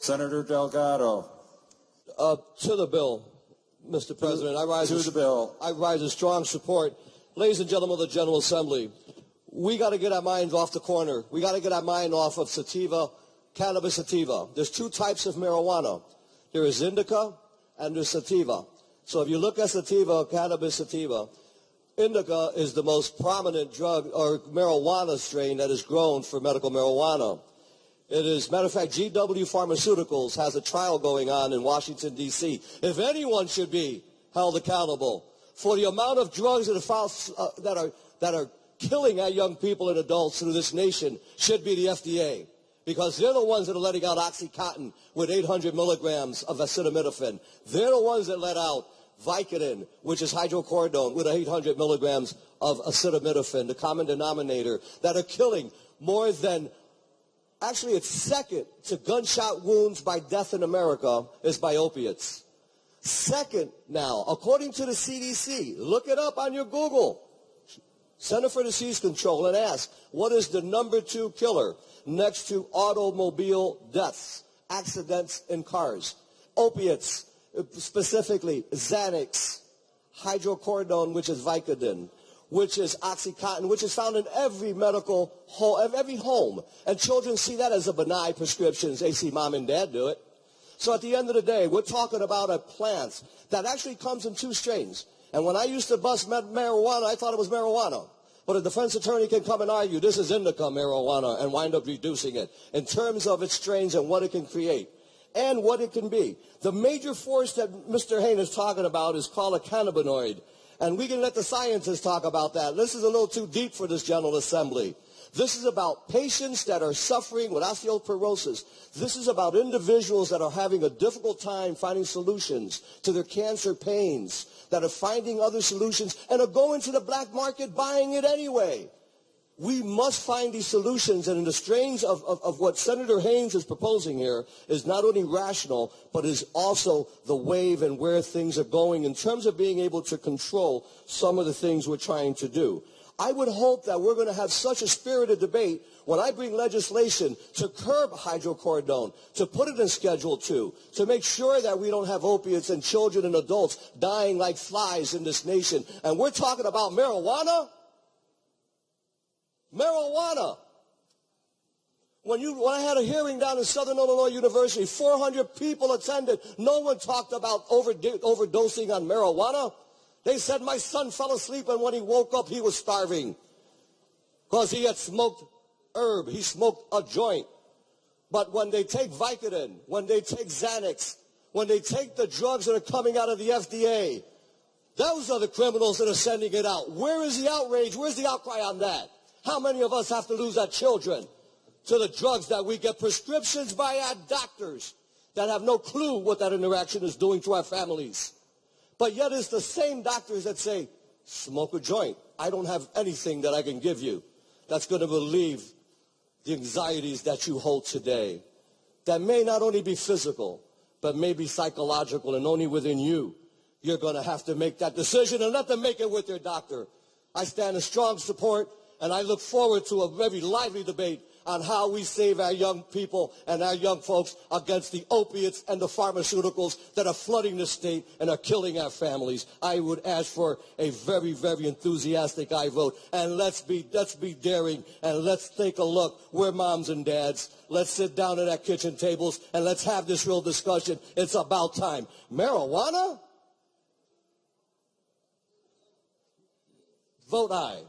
Senator Delgado. To the bill, Mr. President. I rise in strong support. Ladies and gentlemen of the General Assembly, we got to get our minds off the corner. We got to get our mind off of sativa, cannabis sativa. There's two types of marijuana. There is indica and there's sativa. So if you look at sativa, cannabis sativa, indica is the most prominent drug or marijuana strain that is grown for medical marijuana. It is, matter of fact, GW Pharmaceuticals has a trial going on in Washington, D.C. If anyone should be held accountable for the amount of drugs that are killing our young people and adults through this nation, should be the FDA. Because they're the ones that are letting out Oxycontin with 800 milligrams of acetaminophen. They're the ones that let out Vicodin, which is hydrocodone, with 800 milligrams of acetaminophen, the common denominator, that are killing more than... Actually, it's second to gunshot wounds by death in America is by opiates. Second now, according to the CDC, look it up on your Google, Center for Disease Control, and ask, what is the number 2 killer next to automobile deaths, accidents in cars? Opiates, specifically Xanax, hydrocodone, which is Vicodin, which is Oxycontin, which is found in every medical home, every home. And children see that as a benign prescription. They see mom and dad do it. So at the end of the day, we're talking about a plant that actually comes in 2 strains. And when I used to bust marijuana, I thought it was marijuana. But a defense attorney can come and argue this is indica marijuana and wind up reducing it in terms of its strains and what it can create and what it can be. The major force that Mr. Hain is talking about is called a cannabinoid. And we can let the scientists talk about that. This is a little too deep for this General Assembly. This is about patients that are suffering with osteoporosis. This is about individuals that are having a difficult time finding solutions to their cancer pains, that are finding other solutions and are going to the black market buying it anyway. We must find these solutions, and in the strains of what Senator Haynes is proposing here is not only rational, but is also the wave and where things are going in terms of being able to control some of the things we're trying to do. I would hope that we're going to have such a spirited debate when I bring legislation to curb hydrocodone, to put it in Schedule 2, to make sure that we don't have opiates and children and adults dying like flies in this nation. And we're talking about marijuana? Marijuana. When I had a hearing down in Southern Illinois University, 400 people attended. No one talked about overdosing on marijuana. They said my son fell asleep and when he woke up he was starving because he had smoked herb. He smoked a joint. But when they take Vicodin, when they take Xanax, when they take the drugs that are coming out of the FDA, those are the criminals that are sending it out. Where is the outrage? Where's the outcry on that? How many of us have to lose our children to the drugs that we get prescriptions by our doctors that have no clue what that interaction is doing to our families? But yet it's the same doctors that say, smoke a joint. I don't have anything that I can give you that's going to relieve the anxieties that you hold today. That may not only be physical, but may be psychological, and only within you. You're going to have to make that decision and let them make it with their doctor. I stand in strong support. And I look forward to a very lively debate on how we save our young people and our young folks against the opiates and the pharmaceuticals that are flooding the state and are killing our families. I would ask for a very, very enthusiastic aye vote. And let's be daring and let's take a look. We're moms and dads. Let's sit down at our kitchen tables and let's have this real discussion. It's about time. Marijuana? Vote aye.